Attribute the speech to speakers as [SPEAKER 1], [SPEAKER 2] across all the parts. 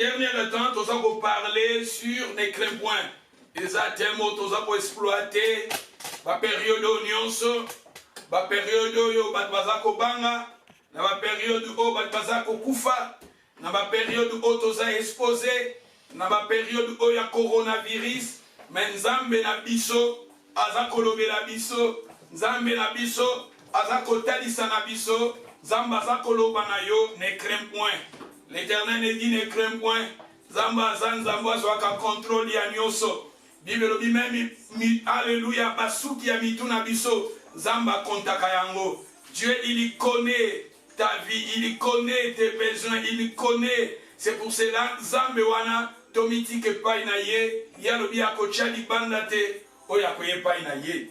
[SPEAKER 1] derniers temps, nous allons parler sur les clés points. Les thèmes nous allons exploiter la période où la période où nous banga, la période où nous kufa, la période où nous allons exposer, la période où il y a coronavirus, mais Nzambe na biso, azakolobe la biso, Nzambe na biso, azakotalisa na biso, Nzambe azakoloba na yo, ne crains point. L'Éternel ne dit ne crains point. Zamba zanzamba zwaka contrôle ya nyoso. Bible lobi même alléluia basuki ya mituna biso. Zamba kontaka yango. Dieu il connaît ta vie, il connaît tes besoins, il connaît. C'est pour cela Zambe wana tomiti ke pai na ye, ya lobi akocha libanda te oya koye pai na ye.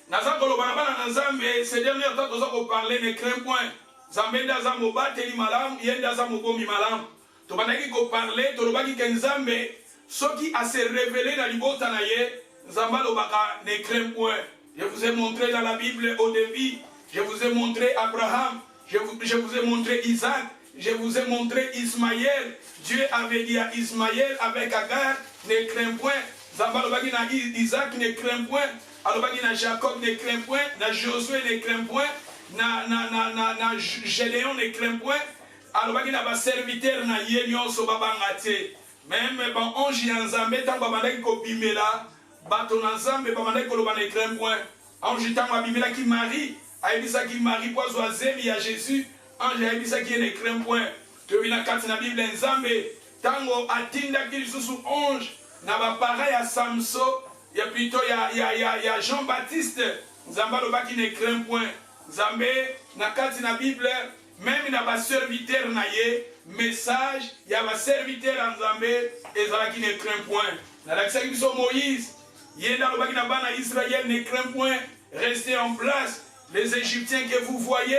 [SPEAKER 1] Nazakolo bana na Nzambe ces derniers temps tozako parler ne crains point. Nzambe ndaza mobateli malamu yenda za mobomi malamu to bandaki ko parler to lobaki ke Nzambe soki a se révéler na libota na ye Nzamba lobaka ne crains point. Je vous ai montré dans la Bible au début, je vous ai montré Abraham, je vous ai montré Isaac, je vous ai montré Ismaël. Dieu avait dit à Ismaël avec Agar ne crains point. Nzamba lobaki na Isaac ne crains point. Alobaki na Jacob ne crains point, na Josué ne crains point. Na Gédéon ne craint point. Alobaki na ba serviteur na ye nyonso babanga te. Même ban onji ya Nzambe tango babandaki ko bimela bato na Nzambe babandaki ko loba ne craint point. Onji tango bimela ki Marie, ayebisa ki Marie poizo azeli ya Jésus, ange ayebisa ki ne craint point. To bina kati na Bible Nzambe tango atinda ki lisusu onge na ba pareil ya Samson, ya plutôt ya Jean-Baptiste, Nzamba lobaki ne craint point. Nzambe na kati na Bible même na ba serviteur na ye message ya ba serviteur en Nzambe ezalaki ne craint point. Na lakisaki biso Moïse yenda lobaki na bana Israël ne craint point, restez en place, les Égyptiens que vous voyez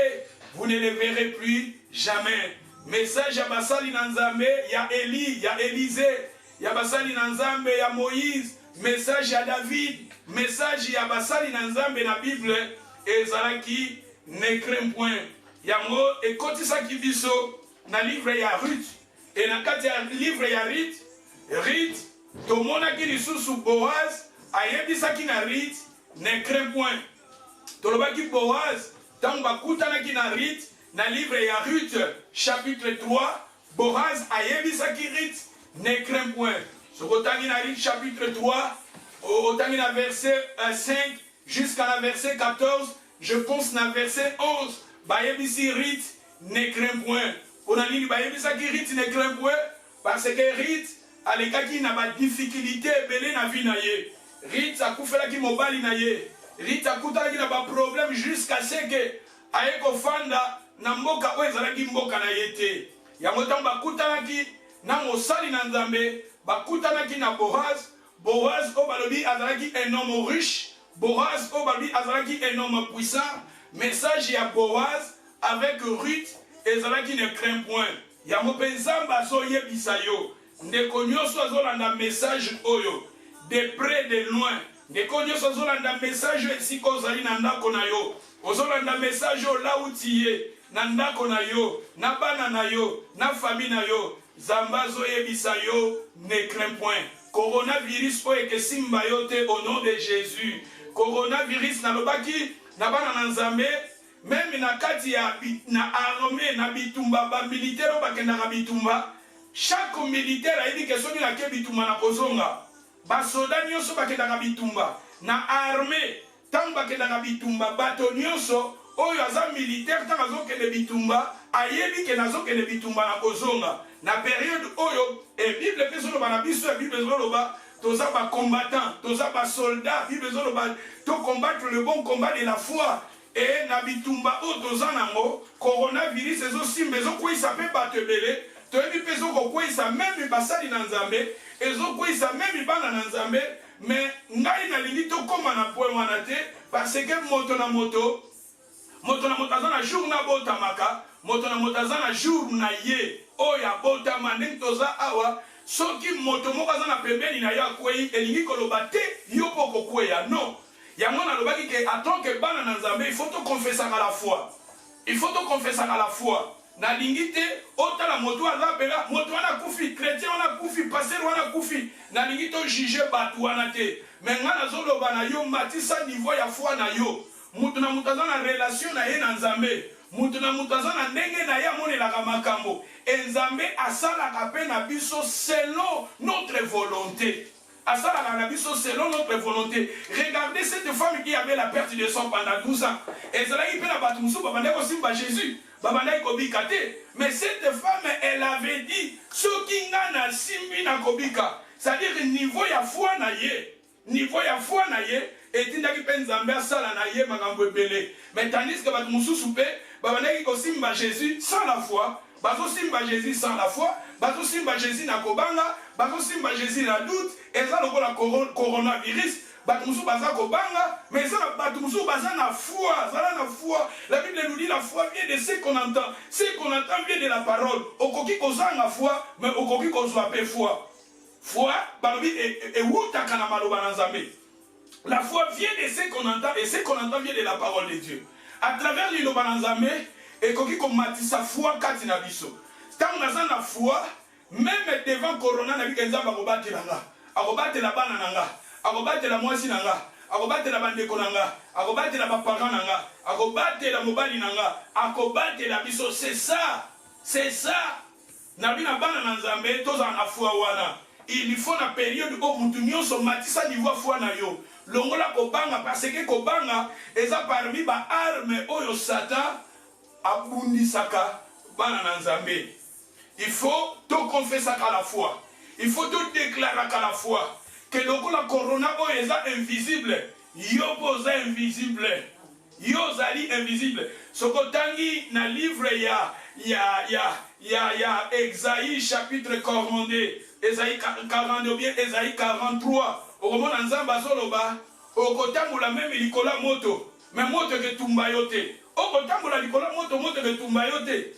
[SPEAKER 1] vous ne les verrez plus jamais. Message ya basali na Nzambe ya Eli ya Élisée ya basali na Nzambe ya Moïse, message ya David, message ya basali na Nzambe na Bible ezalaki ne crains point. Yango ekotisaki biso na livre ya Ruth. Et na kati ya livre ya Ruth tomonaki lisusu Boaz ayebisaki na Ruth ne crains point. Tolobaki Boaz tango bakutanaki na Ruth na livre ya Ruth chapitre 3, Boaz ayebisaki Ruth ne crains point. Sokotangi na Ruth chapitre 3 otangi na verset 5 jusqu'à la verset 14, je pense na verset 11. Bayebisi Ruth ne crains point. On a dit bayebisaki Ruth ne crains point parce que Ruth alekaki na ba difficulté belé na vie na ye. Ruth akufelaki mobali na ye. Ruth akutalaki na ba problème jusqu'à ce que ayeko fanda na mboka oyo ezalaki mboka na ye te. Yango tango bakutanaki na mosali na Nzambe, bakutanaki na Boaz. Boaz o balobi azalaki un homme riche. Boaz o balobi azalaki un homme puissant. Message ya Boaz avec Ruth ezalaki ne craint point. Yango pe Nzambe azoyebisa yo ndeko nyonso azolanda message oyo de près de loin. Ndeko nyonso azolanda message esika ozali na ndako na yo, ozolanda message oyo lauti ye na ndako na yo, na bana na yo, na famille na yo, Nzambe azoyebisa yo ne craint point. Coronavirus oyo ekesimba yo te au nom de Jésus. Coronavirus nalobaki na bana na Nzambe même na kati ya na armée na bitumba ba militaire bakenda na bitumba, chaque militaire a dit que soki na ke bitumba na kozonga ba soldat nyonso bakenda na bitumba na armée tant bakenda na bitumba bato nyonso oyo aza militaire tant azokende bitumba ayebi ke nazokende bitumba na kozonga na période oyo et Bible pe solo bana biso Bible solo ba toza ba combattant toza ba soldat Bible solo ba to combattre le bon combat de la foi. Et na bitumba o toza nango coronavirus ezo simba ezo kwisa pe bato ebele toyebi pe ezo kokwisa même basali na Nzambe ezo kwisa même bana na Nzambe. Mais ngai nalingi tokoma na point wana te parce que moto na moto aza na jour na botamaka, moto na moto aza na jour na ye oyo abotama. Ndenge toza awa soki moto moko aza na pembeni na yo akwei elingi koloba te yo po kokweya non. Yango nalobaki ke en tant que bana na Nzambe il faut te confesser à la foi. Il faut te confesser à la foi. na lingite otala moto aza bela moto wana kufi chrétien wana kufi pasteur wana kufi na lingite juge batu wana te mais nga nazoloba na yo matisa niveau ya foi na yo mutu na mutu aza na relation na ye na nzambe mutu na mutu aza na ndenge na ye amonelaka makambo nzambe asalaka mpe na biso selon notre volonté asalaka na biso selon notre volonté. Regardez cette femme qui avait la perte de sang pendant 12 ans. Ezalaki mpe na bato mosusu babandaki kosimba Jésus babandaki kobika te mais cette femme elle avait dit soki nga na simbi na kobika c'est-à-dire niveau ya foi na ye niveau ya foi na ye etindaki mpe nzambe asala na ye makambo ebele mais tandis que bato mosusu mpe babandaki kosimba Jésus sans la foi bazosimba Jésus sans la foi bazosimba Jésus na kobanga bazosimba Jésus na doute eza lokola coronavirus bato mosusu baza kobanga mais eza bato mosusu baza na foi zala na foi. La Bible nous dit la foi vient de ce qu'on entend, ce qu'on entend vient de la parole. Okoki kozanga foi mais okoki kozwa pe foi foi balobi ewutaka na maloba na nzambe. La foi vient de ce qu'on entend et ce qu'on entend vient de la parole de Dieu. À travers liloba na nzambe ekoki komatisa foi kati na biso ntango naza na foi même devant corona na bika nzambe akobatela nga akobatela bana na nga akobatela mwasi na nga akobatela bandeko na nga akobatela baparent na nga akobatela mobali na nga akobatela biso. C'est ça na bina bana na nzambe tozala na foi wana il faut na période o mutu nyonso matisa niveau foi na yo longola kobanga parce que kobanga eza parmi ba arme oyo Satan abundisaka bana na nzambe. Il faut te confesser à la foi, il faut te déclarer à la foi que le corona est invisible yo posa invisible yo zali invisible. Sokotangi na livre ya Esaïe chapitre 42 Esaïe 42 bien Esaïe 43 okomona nzamba soloba okotambola même likola moto mais moto ke tumba yote okotambola likola moto ke tumba yote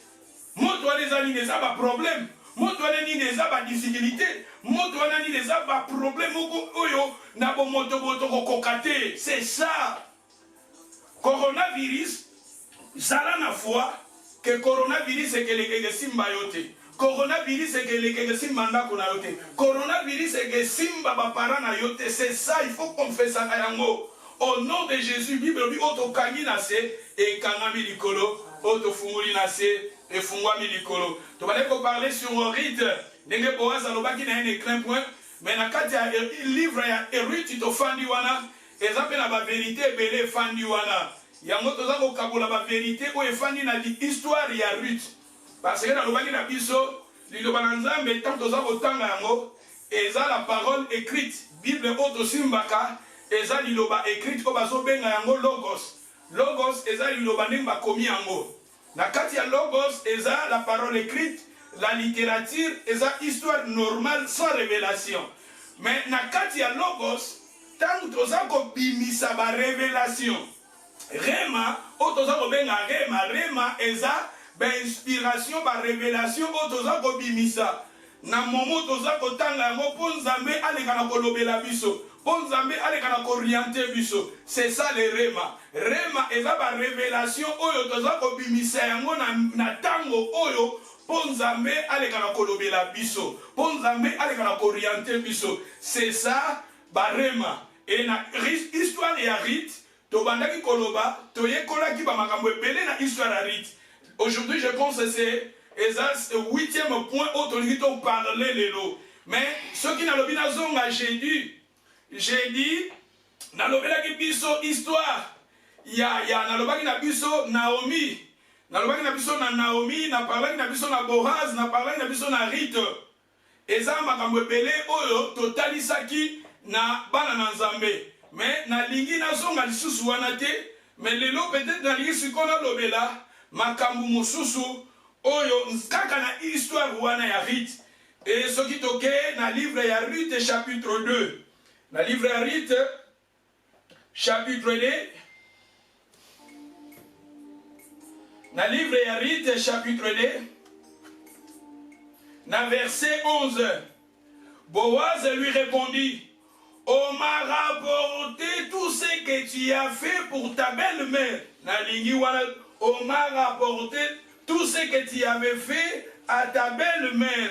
[SPEAKER 1] moto wana ezali neza ba problème moto wana ni neza ba difficulté moto wana ni neza ba problème oyo na bo moto kokokate. C'est ça coronavirus zala na foi que coronavirus ekelekeke simba yote coronavirus ekelekeke simba ndako na yote coronavirus eke simba bapara na yote. C'est ça il faut confesser yango au nom de Jésus. Bible dit oto kangi na se e kangami likolo oto funguli na se et fungwami likolo. To bale ko parler sur rite ndenge Boaz alobaki na un écrin point mais na kati ya livre ya Ruth to fandi wana eza pe na ba vérité ebele fandi wana yango toza ko kabola ba vérité o efandi na histoire ya Ruth parce que nalobaki na biso liloba na Nzambe tant toza ko tanga yango eza la parole écrite Bible oto simbaka eza liloba écrite ko bazo benga yango logos eza liloba ndenge bakomi yango. Na kati ya logos eza la parole écrite, la littérature eza histoire normale sans révélation. Mais na kati ya logos tant toza ko bimisa ba révélation. Rema o toza ko benga rema eza ba inspiration ba révélation o toza ko bimisa. Na momo toza ko tanga yango po Nzambe aleka na kolobela biso. Nzambe aleka na orienter biso. C'est ça le rema. Rema eza ba révélation oyo toza ko bimisa yango na tango oyo Nzambe aleka na kolobela biso. Nzambe aleka na orienter biso. C'est ça ba rema. Et na histoire ya Rite to bandaki koloba to yekolaki ba makambo ebele na histoire ya Rite. Aujourd'hui je pense que c'est le 8e point où on parler lelo. Mais ceux qui n'ont pas zonga j'ai dit nalobelaki biso histoire ya nalobaki na biso Naomi nalobaki na biso na Naomi na parlaki na biso na Boaz na parlaki na biso na Rite eza makambo ebele oyo totalisaki na bana na Nzambe mais nalingi nazonga lisusu wana te mais lelo peut-être nalingi sikona lobela makambo mosusu oyo kaka na histoire wana ya Rite. Et ce qui toke na livre ya Rite chapitre 2 na livre ya Rite chapitre 2 na livre ya Rite chapitre 2 na verset 11 Boaz lui répondit on m'a rapporté tout ce que tu as fait pour ta belle-mère na lingi wana on m'a rapporté tout ce que tu avais fait à ta belle-mère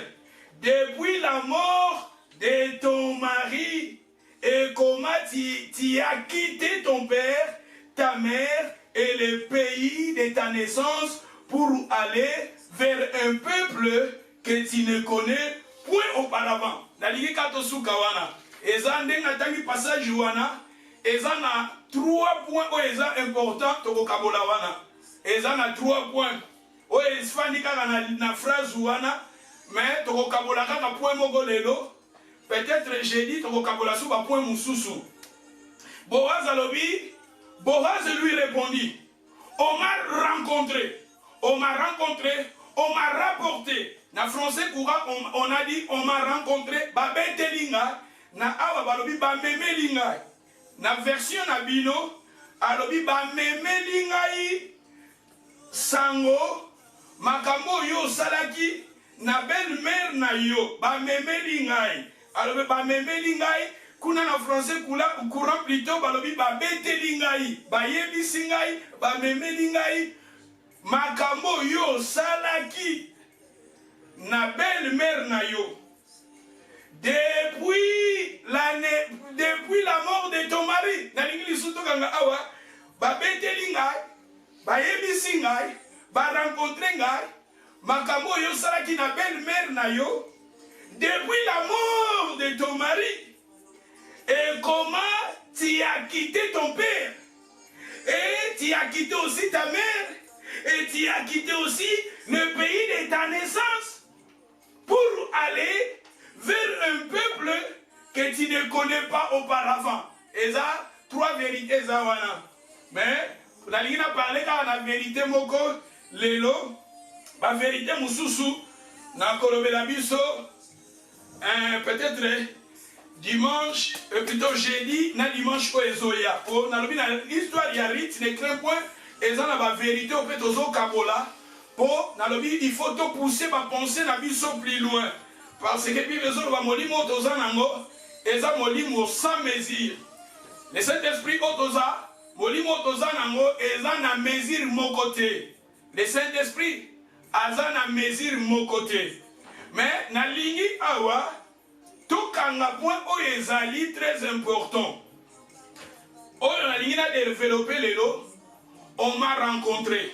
[SPEAKER 1] depuis la mort de ton mari et comment tu as quitté ton père, ta mère et le pays de ta naissance pour aller vers un peuple que tu ne connais point auparavant. Nalingi kato sukawana. Eza ndenga tangi passage wana. Eza na 3 points où eza important toko kabola wana. Eza na 3 points. O esfani kaka na phrase wana. Mais toko kabola kaka point moko lelo. Peut-être jeudi toko kabola suba point mususu. Boaz alobi. Boaz lui répondit. On m'a rencontré. On m'a rencontré. On m'a rapporté. Na français courant, on a dit on m'a rencontré. Babete linga. Na awa balobi ba meme linga. Na version na bino. Alobi ba meme linga sango. Makambo yo salaki. Na belle-mère na yo. Ba meme linga. Alobi ba meme linga. Kuna na français courant plutôt balobi ba bete linga. Ba yebi singai. Ba meme linga. Makambo yo salaki. Na belle-mère na yo. Depuis la mort de ton mari. Na l'Église surtout kanga awa. Ba beteli ngai. Ba yebisi ngai. Ba rencontre ngai. Makambo yo salaki na belle-mère na yo. Depuis la mort de ton mari. Et comment tu as quitté ton père. Et tu as quitté aussi ta mère. Et tu as quitté aussi le pays de ta naissance. Pour aller vers un peuple que tu ne connais pas auparavant. Et ça, 3 vérités, ça, voilà. Mais, la ligne a parlé car la vérité, moko, lelo, la vérité, moussousou, na kolobe la biso, peut-être dimanche, plutôt jeudi, na dimanche, o ezoya. O, na lobi, na l'histoire, y a rit, ne crains point, et ça, na la vérité, au fait, ozo kabola. Pour, il faut te pousser ma pensée na biso plus loin. Parce que puis les autres va molimo tozanango, et ça molimo sans mesure. Le Saint-Esprit otoza, molimo tozanango, et ça na mesure mon côté. Le Saint-Esprit a ça na mesure mon côté. Mais na lingi awa, tout kanga point o ezali très important. O na lingi na développer lelo, on m'a rencontré.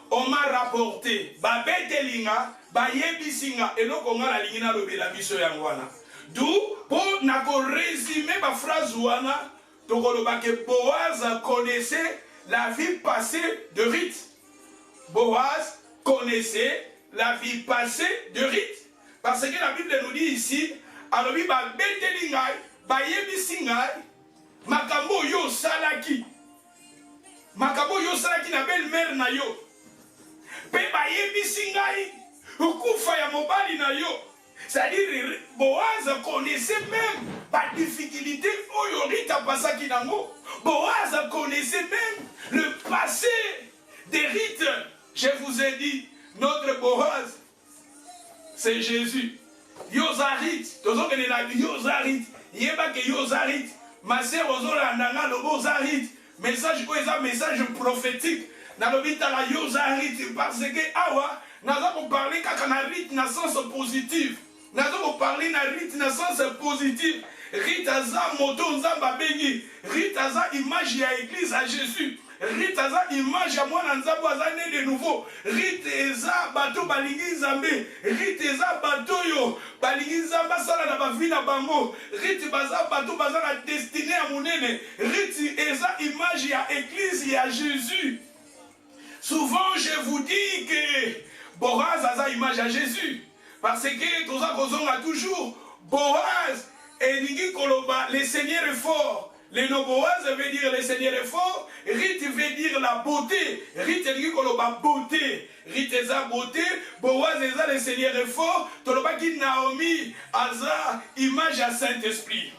[SPEAKER 1] On m'a rapporté, ba betelinga, ba yebisinga, et non qu'on a la ligne de la biso yangwana. D'où, pour n'a résumer ma phrase wana, que Boaz connaissait la vie passée de Ruth. Boaz connaissait la vie passée de Ruth. Parce que la Bible nous dit ici, alors ba betelinga, ba yebisinga, makambo yo salaki. Makambo yo salaki na belle-mère na yo. C'est-à-dire, Boaz connaissait même la difficulté où Rita passaki nango. Boaz connaissait même le passé de Rite. Je vous ai dit, notre Boaz, c'est Jésus. Yozarit, Yozarit, Yebake Yozarit, ma sœur Ozorandanga, le Bozarit, message prophétique. Nalobita la yozarit parce que awa naza ko parler kaka na rit na sens positif. Naza ko parler na rit na sens positif. Rit aza moto nzamba bengi. Rit aza image ya église à Jésus. Rit aza image ya mwana nzambo aza né de nouveau. Rit eza bato balingi nzambe. Rit eza bato yo balingi nzamba sala na ba vie na bango. Rit baza bato baza na destinée à monene. Rit eza image ya église ya Jésus. Souvent, je vous dis que Boaz a sa image à Jésus. Parce que tout ça qu'on a toujours, Boaz et Nigi Koloba, le Seigneur est fort. Le nom Boaz veut dire le Seigneur est fort. Rite veut dire la beauté. Rite Nigi Koloba, beauté. Rite est la beauté. Boaz est le Seigneur est fort. Toloba qui Naomi a sa image à Saint-Esprit.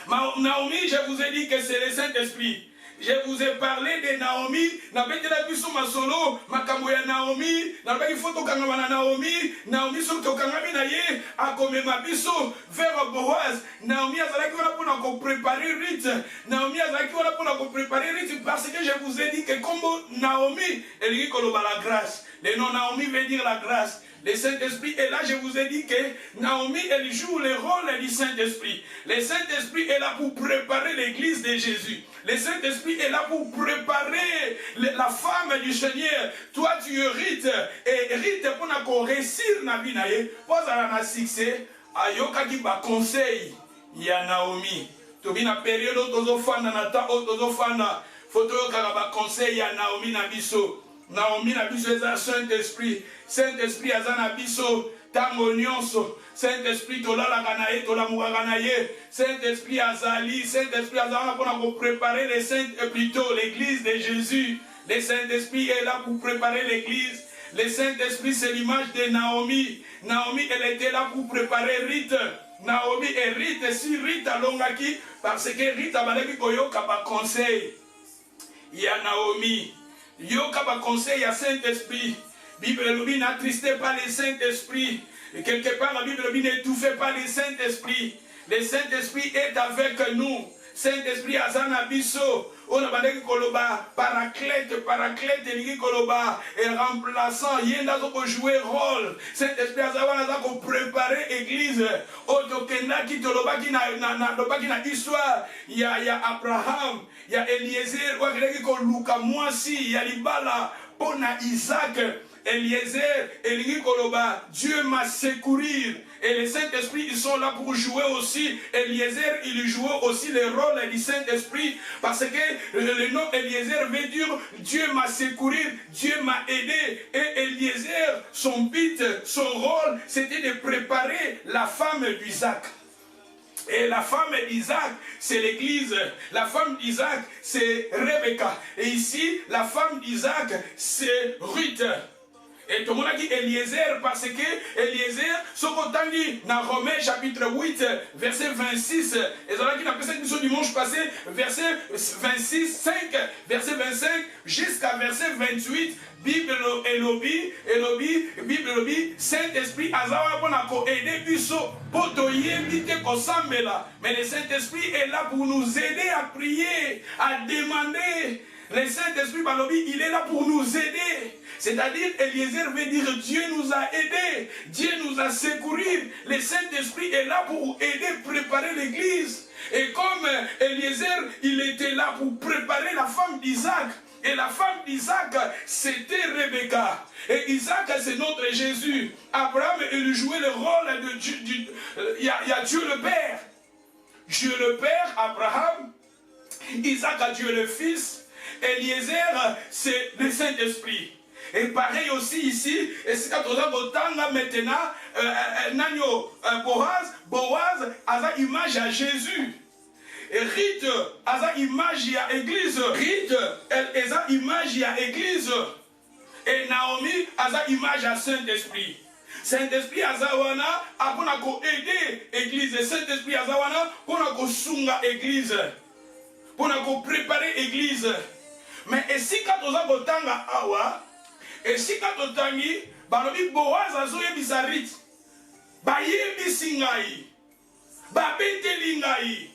[SPEAKER 1] Naomi, je vous ai dit que c'est le Saint-Esprit. Je vous ai parlé de Naomi, nabetela biso masolo, makambo ya Naomi, nabaki foto kangama na Naomi, Naomi soki tokangami na ye, akomema biso vers Boaz. Naomi azalaki wana pona ko préparer Ruth. Naomi azalaki wana pona ko préparer Ruth parce que je vous ai dit que comme Naomi, elingi koloba la grâce. Le nom Naomi veut dire la grâce. Le Saint-Esprit est là, je vous ai dit que Naomi, elle joue le rôle du Saint-Esprit. Le Saint-Esprit est là pour préparer l'église de Jésus. Le Saint-Esprit est là pour préparer la femme du Seigneur. Toi, tu es Rite. Et Rite, pour réussir na vie na ye, pose à la succès, ayoka ki ba conseil ya Naomi. Tobi na période otozofana na ta otozofana, photo yoka ba conseil ya Naomi na biso. Naomi na biso eza Saint-Esprit. Saint-Esprit aza na biso tango nyonso. Saint-Esprit tolalaka na ye, tolamukaka na ye. Saint-Esprit azali, Saint-Esprit azalaka mpona ko préparer les saints, plutôt l'église de Jésus. Le Saint-Esprit est là pour préparer l'église. Le Saint-Esprit c'est l'image de Naomi. Naomi elle était là pour préparer Rite. Naomi et Rite, si Rite alongaki parce que Rite abalaki koyoka ba conseil ya Naomi. Yoka ba conseil à Saint-Esprit. Bible elobi n'attristez pas le Saint-Esprit. Et quelque part la Bible elobi n'étouffez pas le Saint-Esprit. Le Saint-Esprit est avec nous. Saint-Esprit azana biso. On a bandé koloba paraclète, paraclète elingi koloba et remplaçant yenda ko jouer rôle. Saint-Esprit azana za ko préparer église. Otokenda ki toloba ki na histoire ya Abraham, ya Eliezer wa keleki ko luka mwasi ya libala pona Isaac. Eliezer, Elingi Koloba, Dieu m'a secourir. Et les Saint-Esprit, ils sont là pour jouer aussi. Eliezer, il joue aussi le rôle du Saint-Esprit. Parce que le nom Eliezer veut dire Dieu m'a secourir, Dieu m'a aidé. Et Eliezer, son but, son rôle, c'était de préparer la femme d'Isaac. Et la femme d'Isaac, c'est l'église. La femme d'Isaac, c'est Rebecca. Et ici, la femme d'Isaac, c'est Ruth. Et tout le monde a dit Eliezer parce que Eliezer, ce qu'on a dit dans Romains chapitre 8, verset 26, et ça qui n'a pas cette mission dimanche passé, verset 26, 5, verset 25, jusqu'à verset 28, Bible elobi, Bible elobi, Saint-Esprit, azawa pona ko aider biso, poto yebite ko sambela. Mais le Saint-Esprit est là pour nous aider à prier, à demander. Le Saint-Esprit, il est là pour nous aider. C'est-à-dire, Eliezer veut dire Dieu nous a aidés, Dieu nous a secourus. Le Saint-Esprit est là pour aider, préparer l'église. Et comme Eliezer, il était là pour préparer la femme d'Isaac. Et la femme d'Isaac, c'était Rebecca. Et Isaac, c'est notre Jésus. Abraham, il jouait le rôle de Dieu. Il y a Dieu le Père. Dieu le Père, Abraham. Isaac a Dieu le Fils. Eliezer, c'est le Saint-Esprit. Et pareil aussi ici, et c'est quand on a maintenant, Boaz a une image à Jésus. Et Rite a une image à l'église. Rite a une image à l'église. Et Naomi a une image à Saint-Esprit. Saint-Esprit azawana apona ko aider l'église. Saint-Esprit azawana pona ko sunga l'église. Pona ko préparer l'église. Mais et si quand on a botanga awa, et si quand on tangi, balobi Boaz azoye bisarit, baye bisingai, babeteli ngai,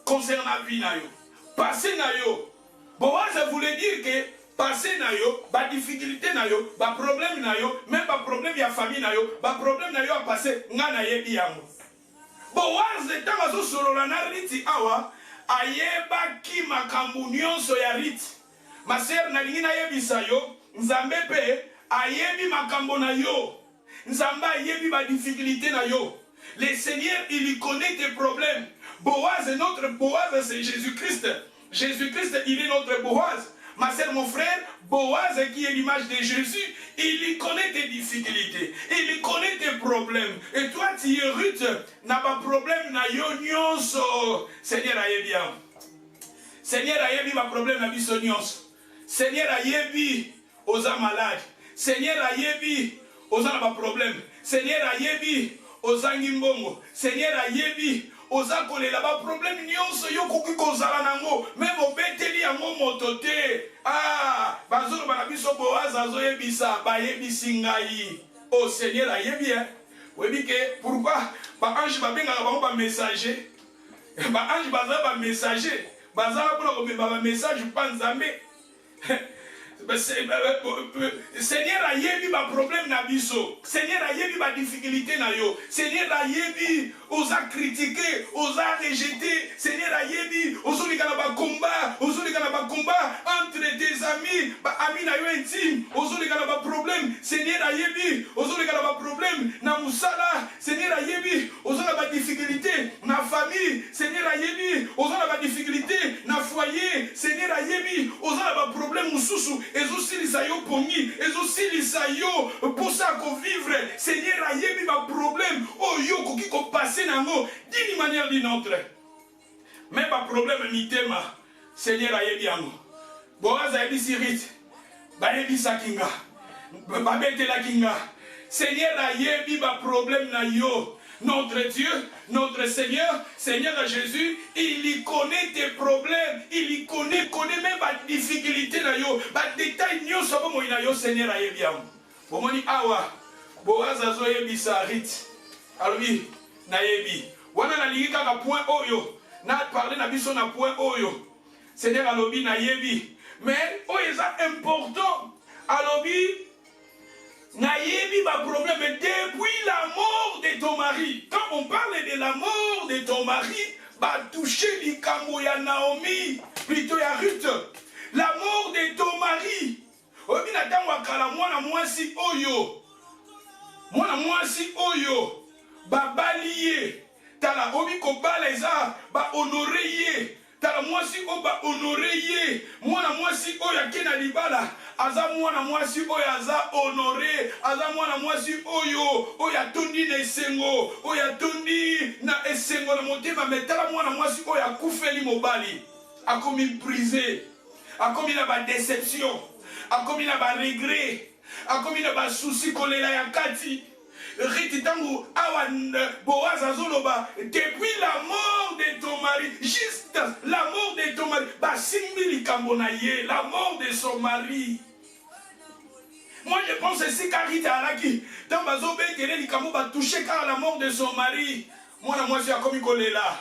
[SPEAKER 1] concernant vie na yo, passé na yo. Boaz voulait dire que passé na yo, ba difficulté na yo, ba problème na yo, même ba problème ya famille na yo, ba problème na yo a passé nga na ye yango. Boaz etanga zo solola na riti awa, ayeba ki makambu nyonso ya riti. Ma sœur nalingi na yebisa yo, Nzambe pe ayebi makambo na yo. Nzambe ayebi ba difficulté na yo. Le Seigneur, il connaît tes problèmes. Boaz, notre Boaz, c'est Jésus-Christ. Jésus-Christ, il est notre Boaz. Ma sœur, mon frère, Boaz qui est l'image de Jésus, il connaît tes difficultés, il connaît tes problèmes. Et toi, tu es Ruth, n'a pas problème na yo nyonso. Seigneur ayebi ya. Seigneur ayebi ma problème na biso nyonso. Seigneur ayebi oza malade. Seigneur ayebi oza na ba problème. Seigneur ayebi oza ngimbongo. Seigneur ayebi oza kolela ba problème nyonso yo koki kozala nango même obeteli yango moto te. Ah, bazolo bana biso Boaz azoyebisa bayebisi ngai. Oh Seigneur ayebi hein. Oui que pourquoi ba ange babengaka bango ba messager. Ba ange baza ba messager. Bazala pona ko ba message pa Nzambe. Seigneur a yebi ba problème na biso. Seigneur a yebi ba difficulté na yo. Seigneur a yebi osa critiquer, osa rejeter. Seigneur a yebi ozolika na ba combat entre tes amis, ba amis na yo intime. Ozolika na ba problème. Seigneur a yebi ozolika na ba problème na musala. Seigneur a yebi ozolika ba difficulté na famille. Seigneur a yebi ozolika ba difficulté na foyer. Seigneur a yebi ozolika ba problème mususu. Ezosilisa yo pongi, ezosilisa yo posa ko vivre. Seigneur a yebi ba problème oh yo koki ko passer nango d'une manière d'une autre. Mais ba problème mitema. Seigneur a yebi yango. Boaz a yebi sirit. Ba yebi sakinga. Ba betela kinga. Seigneur a yebi ba problème na yo. Notre Dieu, notre Seigneur, Seigneur Jésus, il y connaît tes problèmes, il y connaît même les difficultés, les détails, Seigneur a bien. Pour moi, awa, Boaz a zoyebi sarit, alors oui, nayebi. Wana na lingika na point oyo, na parler na biso na point oyo. Seigneur alobi nayebi, mais oyo est important, alobi. Nayebi ba problème depuis la mort de ton mari. Quand on parle de la mort de ton mari, ba toucher likambo ya Naomi, plutôt ya Ruth. La mort de ton mari. Obi na tango akala mwana mwasi oyo. Mwana mwasi oyo. Ba baliye. Tala obi ko bala eza ba honorer ye. Tala mwasi o ba honorer ye. Mwana mwasi oyo akena libala. Aza mwana mwasi oyo aza honoré, aza mwana mwasi oyo atondi na esengo, oyo atondi na esengo na motema, metala mwana mwasi oyo akufeli mobali, akomi brisé, akomi na ba déception, akomi na ba regret, akomi na ba souci kolela ya kati. Riti tangu awa Boaz azoloba depuis la mort de ton mari, juste la mort de ton mari, basimbi likambo na ye, la mort de son mari. Moi je pense aussi qu'Arita Alaki, dans Bazobe, Likambo va toucher car la mort de son mari. Moi, je suis comme Kolela.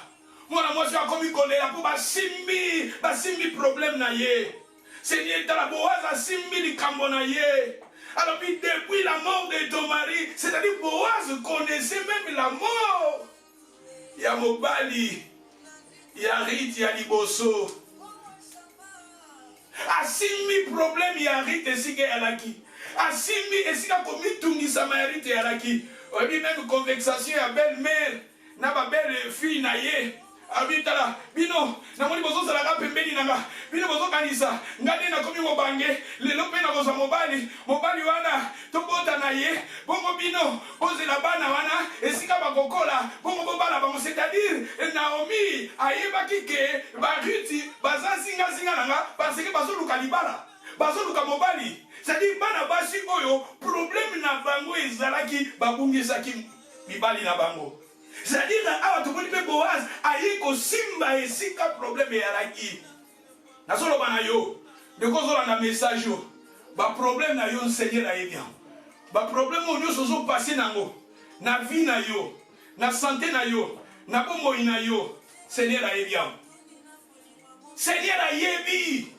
[SPEAKER 1] Moi, je suis comme Kolela pour Basimbi problème na ye. Seigneur, dans la Boaz a Simbi Likambo na ye. Alors, depuis la mort de ton mari, c'est-à-dire Boaz connaissait même la mort. Il y a Mobali, il y a Rit, il y a Liboso. A Simbi problème, il y a Rit et Sige Alaki. Asimbi esika komi tungisa mayarite yaraki. Obi même conversation ya belle-mère na ba belle fille na ye. Abitala bino na moni bozo sala pembeni nanga. Bino bozo kanisa ngani na komi mobange lelo pe na bozo mobali wana tobota na ye. Bongo bino boze la bana wana esika bakokola bongo bobala bango, c'est-à-dire Naomi ayeba kike ba Ruti baza singa nanga parce que bazo luka libala. Bazo luka mobali. C'est-à-dire bana basi oyo problème na bango ezalaki babungisaki mibali na bango. C'est-à-dire awa tokoni pe Boaz ayi ko simba esika problème yaraki. Nasolo bana yo de kozola na message yo ba problème na yo Seigneur ayebi. Ba problème oyo sozo passer nango na vie na yo, na santé na yo, na bomoi na yo Seigneur ayebi. Seigneur ayebi.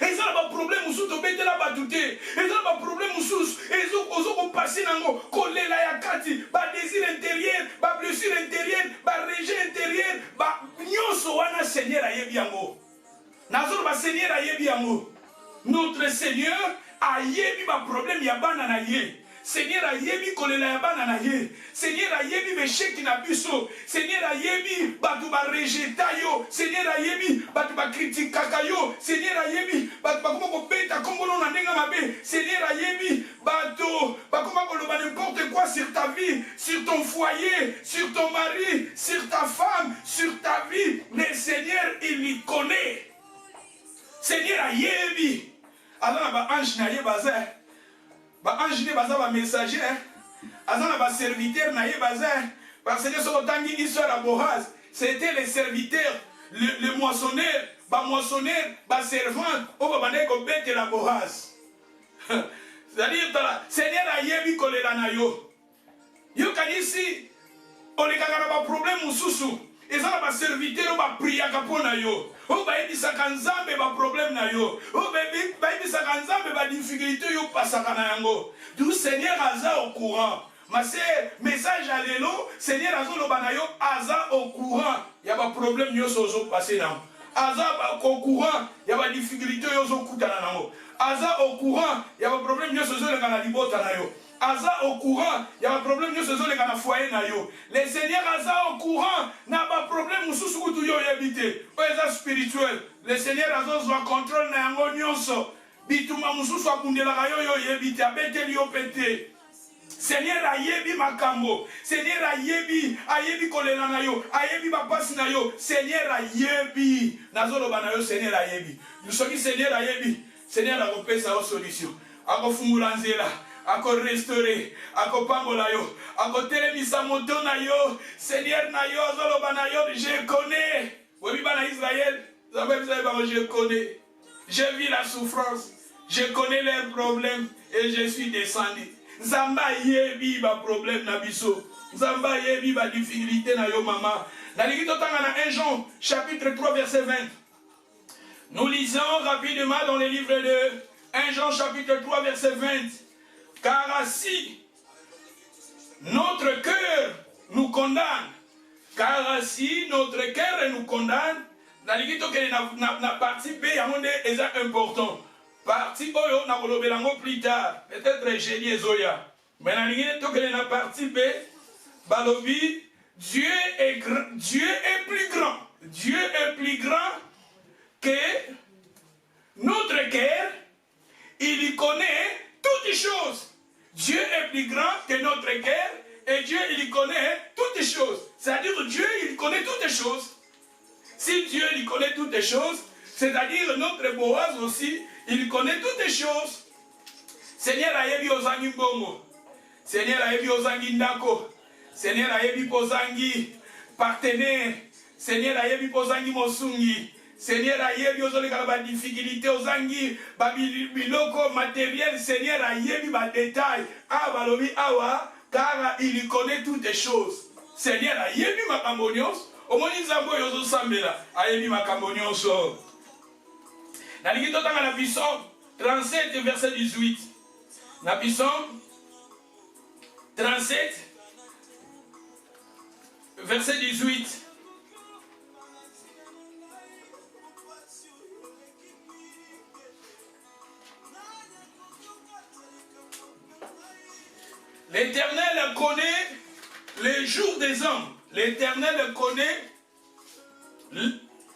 [SPEAKER 1] Et ça n'a pas problème où tout bête la batute. Et ça n'a pas problème où ils ont passé dans coller la yakati, bas désir intérieur, bas blessure intérieure, bas rejet intérieur, bas nyoso wana Seigneur ayebiango. Nazoro ba Seigneur ayebiango. Notre Seigneur ayebi ba problème yabana na ye. Seigneur a yebi kolela ya bana na ye. Seigneur a yebi besheki na biso. Seigneur a yebi batu ba rejeta yo. Seigneur a yebi batu ba kritikaka yo. Seigneur a yebi batu ba koma ko beta kombolo na ndenga mabe. Seigneur a yebi batu ba koma ko loba n'importe quoi sur ta vie, sur ton foyer, sur ton mari, sur ta femme, sur ta vie. Le Seigneur il y connaît. Seigneur a yebi. Alors ba ange na ye bazar. Ba ange ne baza ba messager azana ba serviteur na ye baza parce que so tangi histoire ya Boaz c'était les serviteurs, les moissonneurs, les servants, on va demander qu'on bête la Boaz. C'est-à-dire, Seigneur a yebi kolela na yo. Yo kanisi, on les gagara ba problème mususu. Et ça va serviteur, on va prier à yo. On va aider sa kanzambe ba problème na yo. On va aider sa kanzambe ba difficulté yo pasaka na yango. Du Seigneur aza au courant. Mais c'est message à l'élo, Seigneur aza lo banayo aza au courant. Il y a pas problème yo sozo passer là. Aza au courant, il y a pas difficulté yo zo kutana nango. Aza au courant, il y a pas problème yo sozo le kana libota na yo. Aza au courant, il y a un problème yo sozo le kana foyer na yo. Les seigneurs aza au courant, n'a pas problème mususu kutu yo yebite. Oza spirituel. Les seigneurs aza zo contrôle na yango nyonso. Bituma mususu akundela ka yo yebite abeteli yo pete. Seigneur ayebi makambo, Seigneur ayebi kolela na yo, ayebi bapasi na yo, Seigneur ayebi, nazolo bana yo Seigneur ayebi. Nous sommes Seigneur ayebi, Seigneur akopesa yo solution, akofungula nzela, ako restaurer, ako pambola yo, ako telemisa moto na yo, Seigneur na yo, zolo bana yo, je connais. Oui bana Israël, je connais. J'ai vu la souffrance, je connais leurs problèmes et je suis descendu. Zamba yebi ba problème na biso. Zamba yebi ba difficulté na yo mama. Na likito tanga na 1 Jean chapitre 3 verset 20. Nous lisons rapidement dans le livre de 1 Jean chapitre 3 verset 20. Car si notre cœur nous condamne, car si notre cœur nous condamne, na likito ke na partie B yamonde est important. Partie Oyo na kolobelango plus tard, peut-être génie Zoya. Mais na partie B, Balobi, Dieu est plus grand. Dieu est plus grand que notre cœur. Il y connaît toutes les choses. Dieu est plus grand que notre cœur et Dieu il connaît toutes les choses. C'est-à-dire que Dieu il connaît toutes les choses. Si Dieu il connaît toutes les choses, c'est-à-dire notre Boaz aussi, il connaît toutes les choses. Seigneur ayebi ozangi mbongo. Seigneur ayebi ozangi ndako. Seigneur ayebi ozangi partenaire. Seigneur ayebi ozangi mosungi. Seigneur ayebi ozoleka ba difficulté ozangi ba biloko matériel. Seigneur ayebi ba détail. Balobi awa car il connaît toutes les choses. Seigneur ayebi makambo nyonso. Omoni nzambo yozo sambela ayebi makambo nyonso. Dans le Psaume 37, verset 18. Dans le Psaume 37, verset 18. L'Éternel connaît les jours des hommes. L'Éternel connaît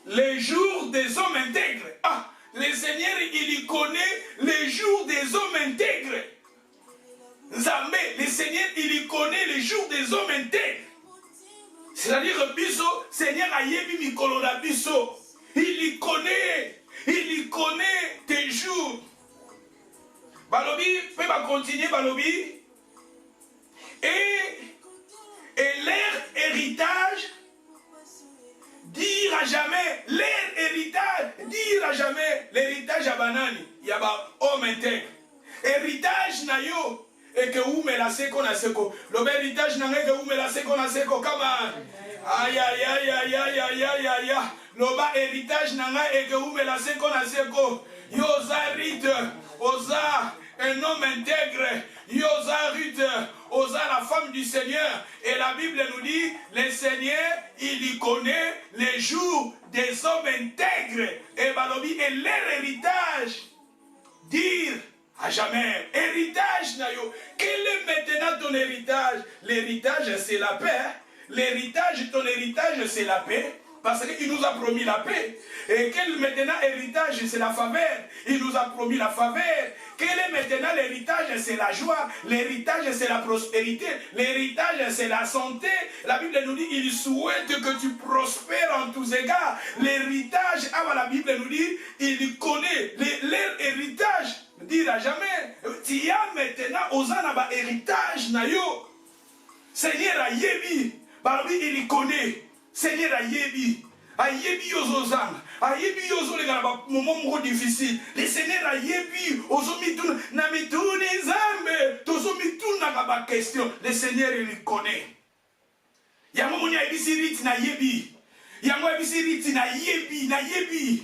[SPEAKER 1] les jours des hommes intègres. Ah! Le Seigneur, il connaît les jours des hommes intègres. Zambé, le Seigneur, il connaît les jours des hommes intègres. C'est-à-dire, Bisso, Seigneur a yebi mikolo na biso. Il connaît tes jours. Balobi, peut pas continuer, Balobi. Et leur héritage, dire à jamais, l'héritage à banani, il y a un homme intègre. Héritage na yo, et que ou me la seko na seko. L'héritage na que ou me la seko na seko, come on. Aïe aïe aïe aïe aïe aïe aïe aïe aïe. L'oba héritage na et que ou me la seko na seko. Yosa rite, osa un homme intègre. Yosa rite, osa la femme du Seigneur. Et la Bible nous dit, le Seigneur, il y connaît les jours des hommes intègres. Et Balobi est leur héritage. Dire à jamais, héritage nayo. Quel est maintenant ton héritage? L'héritage c'est la paix. Ton héritage c'est la paix. Parce qu'il nous a promis la paix. Et quel maintenant héritage c'est la faveur. Il nous a promis la faveur. Quel est maintenant l'héritage? C'est la joie. L'héritage c'est la prospérité. L'héritage c'est la santé. La Bible nous dit, il souhaite que tu prospères en tous égards. L'héritage, la Bible nous dit, il connaît leur héritage. Dire à jamais, tu as maintenant osana héritage na yo. Seigneur a yebi, il connaît. Seigneur ayebi. Ayebi yozozanga. Ayebi yozolega na moment moko difficile. Le Seigneur ayebi ozomituna na mituni nzambe. Tozomituna na ba question. Le Seigneur il connaît. Yango moni ayebisi riti na yebi. Yango ayebisi riti na yebi, na yebi.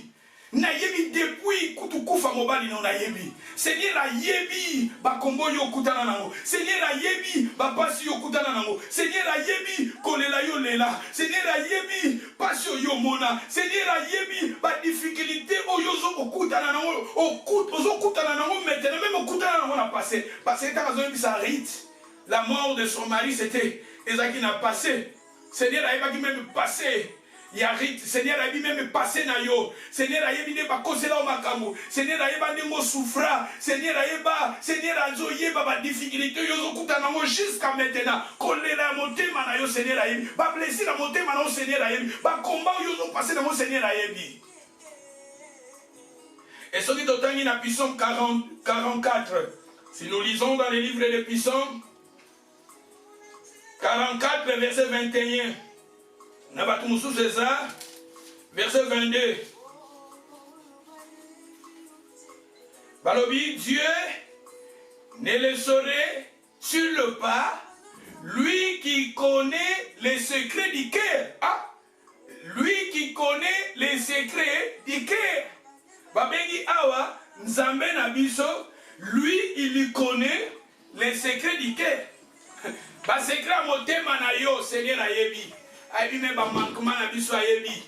[SPEAKER 1] Na yebi depuis kutukufa mobali na yebi. Seigneur ayebi bakombo yo kutana nango. Seigneur ayebi bapasi yo kutana nango. Seigneur ayebi kolela yo lela. Seigneur ayebi pasio yo mona. Seigneur ayebi ba difficulté oyozo okutana nango. Ozo kutana nango maintenant même okutana nango na passé. Parce que quand on sa rite, la mort de son mari c'était Ezaki n'a passé. Seigneur ayebi même passé. Seigneur a même passé na yo. Seigneur a yebi ba kosela o makambo. Seigneur a yeba ndemo souffra. Seigneur a yeba, Seigneur a zo yeba ba difficulté yo zo kuta nango jusqu'à maintenant. Kolela motema na yo Seigneur a yebi. Ba blessé na motema na yo Seigneur a yebi. Ba combat yo zo passer na mo Seigneur a yebi. Et ce qui totangi na Psaume 44. Si nous lisons dans les livres des Psaumes 44 verset 21. Verset 22. Balobi, Dieu ne le saurait sur le pas, lui qui connaît les secrets du cœur. Ah, lui qui connaît les secrets du cœur. Babengi awa, Nzambe na biso, lui il connaît les secrets du cœur. Ba secret motema na yo, Seigneur ayebi. Ayebi me ba manquement na biso ayebi.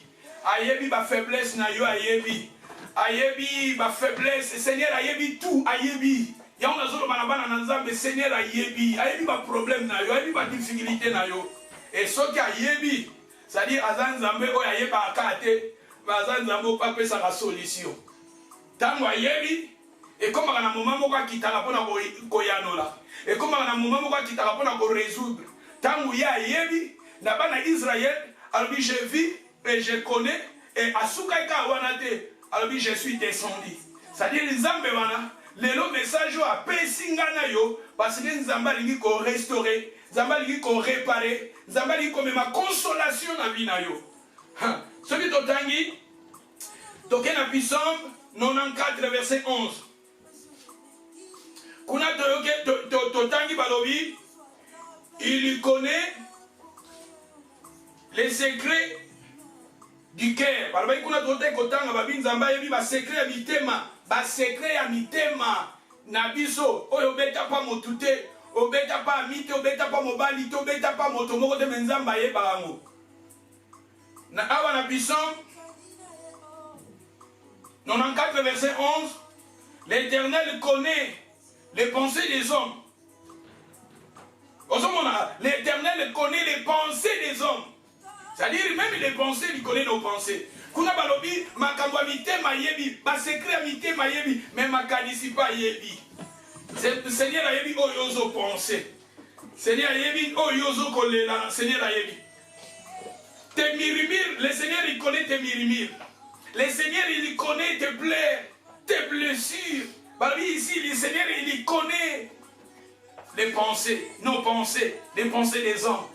[SPEAKER 1] Ayebi ba faiblesse na yo ayebi. Ayebi ba faiblesse, Seigneur ayebi tout ayebi. Ya on azolo bana na Nzambe Seigneur ayebi. Ayebi ba problème na yo, ayebi ba difficulté na yo. Et ce qui ayebi, c'est-à-dire azan Nzambe o ayeba akate, ba azan Nzambe pa pesa la solution. Tango ayebi et comme à un moment moko kitala pona ko yanola. Et comme à un moment moko kitala pona ko résoudre. Tango ya ayebi na bana Israël, alors je vis et je connais, et à Soukaïka Wanate, alors je suis descendu. C'est-à-dire, Nzambe wana, le message a pesingana yo, parce que Nzamba lingi ko restaurer, Nzamba lingi ko réparer, Nzamba lingi ko mema consolation na bina yo. Ce qui totangi, toke na Psaume 94 verset 11. Kuna totangi balobi, il connaît les secrets du cœur. Parce que kuna tote kotanga babi Nzamba yebi ba secret ya mitema, ba secret ya mitema na biso oyo beta pa motute, obeta pa amite, obeta pa mobali, to beta pa moto moko te Nzamba yeba ngo. Na awa na Psaume 94 verset 11, l'Éternel connaît les pensées des hommes. L'Éternel connaît les pensées des hommes. C'est-à-dire, même les pensées, il connaît nos pensées. Kuna balobi, makambo mitema yebi, ba secret mitema yebi, mais makanisi pa yebi. Seigneur yebi o yozo pensé. Seigneur yebi o yozo kolela, Seigneur yebi. Tes mirimir, le Seigneur il connaît tes mirimir. Le Seigneur il connaît tes plaies, tes blessures. Balobi ici, le Seigneur il connaît les pensées, nos pensées, les pensées des hommes.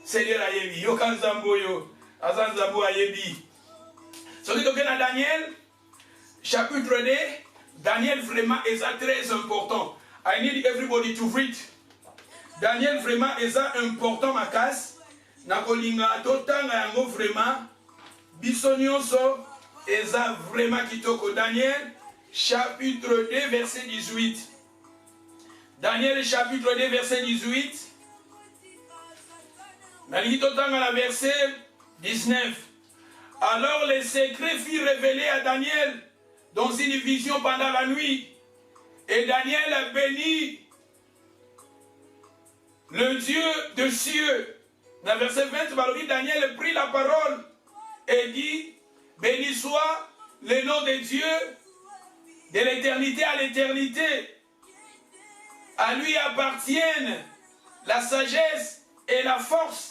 [SPEAKER 1] Seigneur ayebi, yo kanzambo yo, azanzambo ayebi. Ce qui est dans Daniel, chapitre 2, Daniel vraiment est très important. I need everybody to read. Daniel vraiment est important ma casse. Nakolinga totanga yango vraiment. Bisonyoso est vraiment kitoko. Daniel, chapitre 2, verset 18. Daniel, chapitre 2, verset 18. Dans la verset 19. Alors les secrets furent révélés à Daniel dans une vision pendant la nuit. Et Daniel a béni le Dieu de cieux. Dans le verset 20, Daniel prit la parole et dit, béni soit le nom de Dieu de l'éternité à l'éternité. À lui appartiennent la sagesse et la force.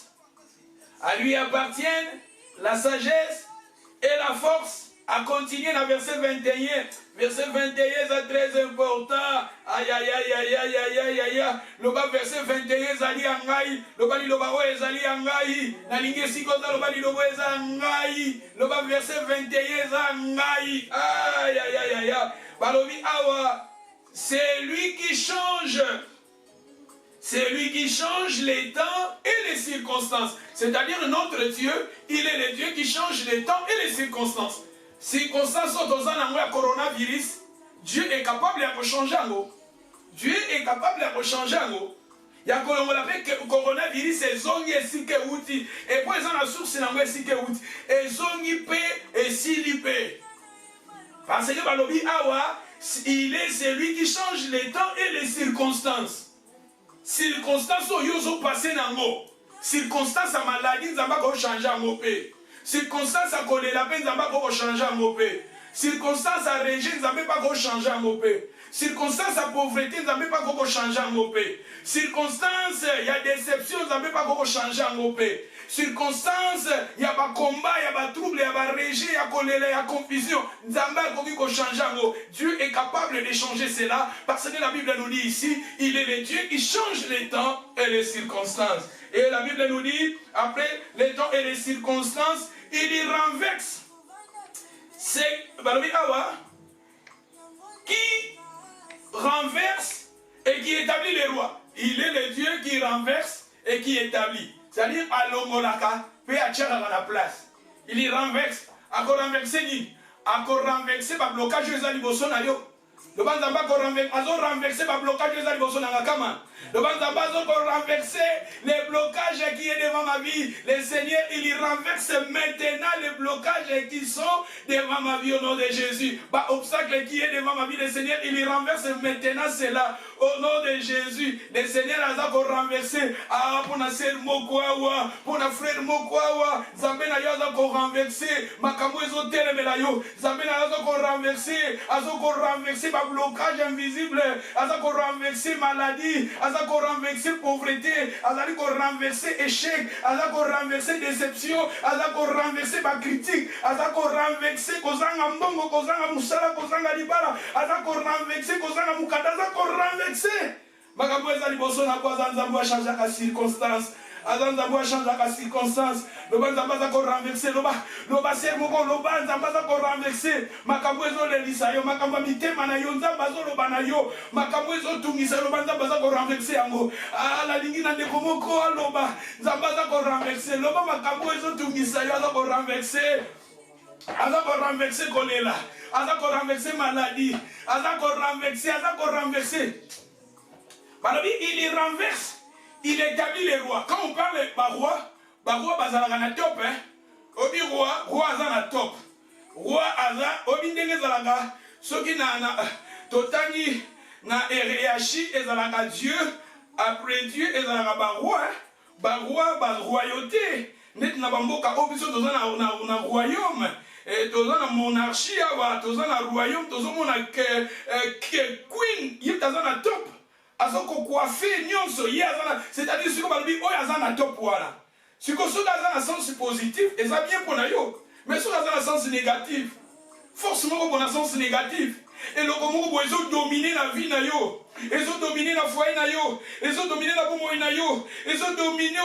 [SPEAKER 1] À lui appartiennent la sagesse et la force. à continuer dans verset 21. Verset 21, c'est très important. Aïe, aïe, aïe, aïe, aïe, aïe, aïe, aïe. Le bas verset 21, zali angai. Le bas liloba oe zali angai. Na lingue sikoza, le bas liloba oe zangai. Le bas verset 21, zangai. Aïe, aïe, aïe, aïe. Balobi awa. C'est lui qui change. C'est lui qui change les temps et les circonstances. C'est-à-dire notre Dieu, il est le Dieu qui change les temps et les circonstances. Circonstances sont dans un coronavirus. Dieu est capable de changer. Dieu est capable de changer. Il y a un coronavirus, c'est zongi et sike outi. Et puis, ils ont la source dans sike outi. Et zongi pe et sili pe. Parce que Balobi Awa, il est celui qui change les temps et les circonstances. Circonstances où ils ont passé dans l'eau. Circonstances à maladie, ils ont changé en mopé. Circonstances à choléra, ils ont changé en mopé. Circonstances à régime, ils n'ont pas changé en mopé. Circonstances à pauvreté, ils n'ont pas changé en mopé. Circonstances, il y a déception, ils n'ont pas changé en mopé. Circonstances, il y a des combats, il y a des troubles, il y a des régés, il y a colère, il y a confusion. Dieu est capable de changer cela parce que la Bible nous dit ici, il est le Dieu qui change les temps et les circonstances. Et la Bible nous dit, après les temps et les circonstances, il y renverse. C'est qui renverse et qui établit les rois. Il est le Dieu qui renverse et qui établit. C'est-à-dire, à l'ongolaka, peut attirer à la place. Il y renverse. Encore renverser, encore renverser, par blocage des aliboson. Le banzamba ko renverser par blocage des aliboson dans la kama. Le banzamba ko renverser les blocages qui est devant ma vie. Le Seigneur, il y renverse maintenant les blocages qui sont devant ma vie au nom de Jésus. Bah, obstacle qui est devant ma vie, le Seigneur, il y renverse maintenant cela au nom de Jésus. Le Seigneur a renversé. Ah, pour la sœur Mokwawa, pour la frère Mokwawa, Zambena a renversé. Makambo ezotere melayo. Zambena a renversé par blocage invisible. A renversé maladie. A renversé pauvreté. A renversé échec. A renversé déception. A renversé par critique. A renversé kozanga mbongo, kozanga musala, kozanga libala. A renversé kozanga mukada. A renversé. Makambo ezali boso na kwa zanzambo a changer la circonstance. Azanzambo a changer la circonstance. Le banzamba za ko renverser loba sermoko loba nzamba za ko renverser. Makambo ezo lelisa yo, makambo mitema na yo nzamba zo loba na yo. Makambo ezo tungisa loba nzamba za ko renverser yango. Ah la lingi na ndeko moko loba nzamba za ko renverser. Loba makambo ezo tungisa yo za ko renverser. Aza ko renverser kolela. Aza ko renverser maladie. Aza ko renverser. Il y renverse, il établit les rois. Quand on parle de roi, bazalaka na top, hein. Obi roi aza na top. Roi aza, obi ndenge zalaka, soki na totani na hiérarchie ezalaka Dieu, après Dieu ezalaka ba royauté. Net na bamboka obiso toza na royaume. Toza na monarchie, toza na royaume, toza mona queen, yip toza na top. Azoko coiffé nyonso c'est-à-dire ce que balobi oyo aza na top wana siko soki aza na sens positif eza bien mpona yo mais soki aza na sens négatif force moko mpona sens négatif eloko moko boye ezodomine na vie na yo ezodomine na foyer na yo ezodomine na bomoi na yo ezodomine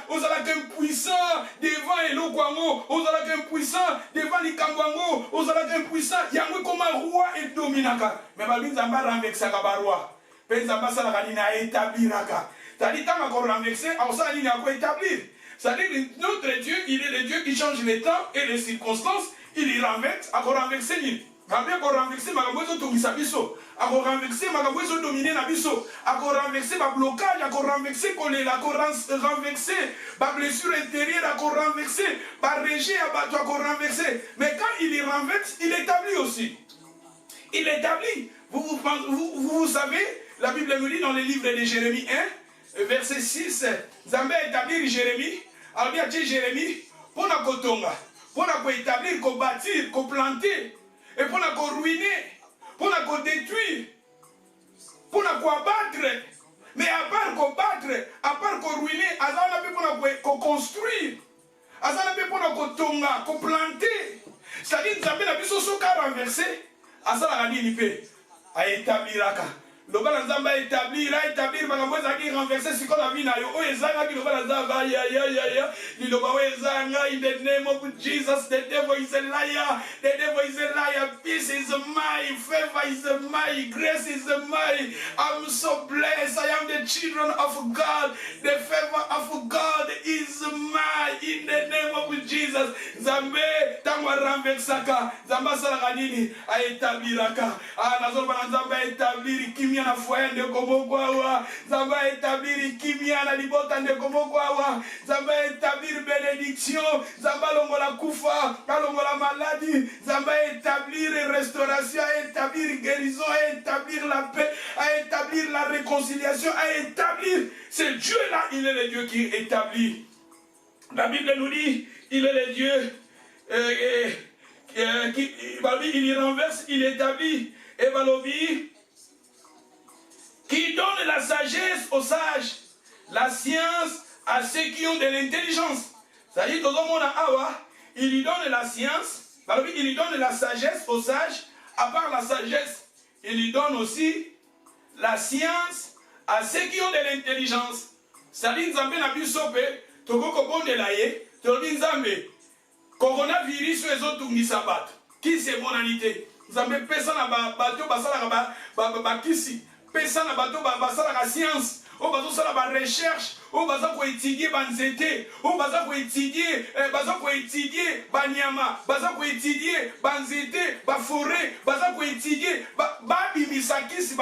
[SPEAKER 1] ozalaka impuissant devant eloko yango ozalaka impuissant devant likambo yango ozalaka impuissant yango ekoma roi edominaka mais balobi nzambe arenversaka baroi. C'est-à-dire, quand on renverse, on s'en ligne à quoi établir. C'est-à-dire, notre Dieu, il est le Dieu qui change les temps et les circonstances. Il y renverse, à quoi renverser. À quoi renverser, ma gamboise automise biso. À quoi renverser, ma gamboise dominer na biso. À quoi renverser, ma blocage. À quoi renverser, à quoi renverser, ma blessure intérieure. À quoi renverser, ma rejet, à quoi renverser. Mais quand il y renverse, il établit aussi. Il établit. Vous savez, la Bible nous dit dans le livre de Jérémie 1, verset 6, Zambé établit Jérémie, alors bien dit Jérémie, pour la kotonga, pour la établir, pour bâtir, pour planter, et pour la ruiner, pour la détruire, pour la abattre. Mais à part combattre, à part ruiner, à ça on a pour construire, à ça on a pour la kotonga, pour planter. c'est-à-dire nzambe na biso soki renversé asalaka nini mpe aétabliraka loba na nzambe aétablir makambo ezalaki renversé sikoyo na vie na yo oyo ezangaki loba na nzambe ayayayaya liloba oyo ezanga in the name of Jesus. The devil is a liar, the devil is a liar. Peace is mine, favor is mine, grace is mine. I'm so blessed. I am the children of God. The favor of God is mine in the name of Jesus. Nzambe tango renversaka nzambe asalaka nini aétabliraka nazoba na nzambe aétablir kimia na foyer ndeko moko awa nzambe aétablir kimia na libota ndeko moko awa nzambe aétablir bénédiction nzambe alongola kufa alongola maladie nzambe aétablir restauration aétablir guérison aétablir la paix aétablir la réconciliation aétablir. C'est Dieu là, il est le Dieu qui établit. La Bible nous dit il est le Dieu il renverse, il établit et Balobi qui donne la sagesse aux sages, la science à ceux qui ont de l'intelligence. C'est-à-dire que dans Awa, il lui donne la science, il lui donne la sagesse aux sages. À part la sagesse, il lui donne aussi la science à ceux qui ont de l'intelligence. C'est-à-dire Nzambe na biso pe toko kobondela ye, tolobi Nzambe coronavirus ezotungisa bato. Qui c'est monalité? Nzambe pesa na bato basalaka bakisi, pesa na bato basalaka science. On va faire la recherche, on va étudier banzete, on va étudier banyama, on va étudier banzete, forêt, on va étudier babimisakis,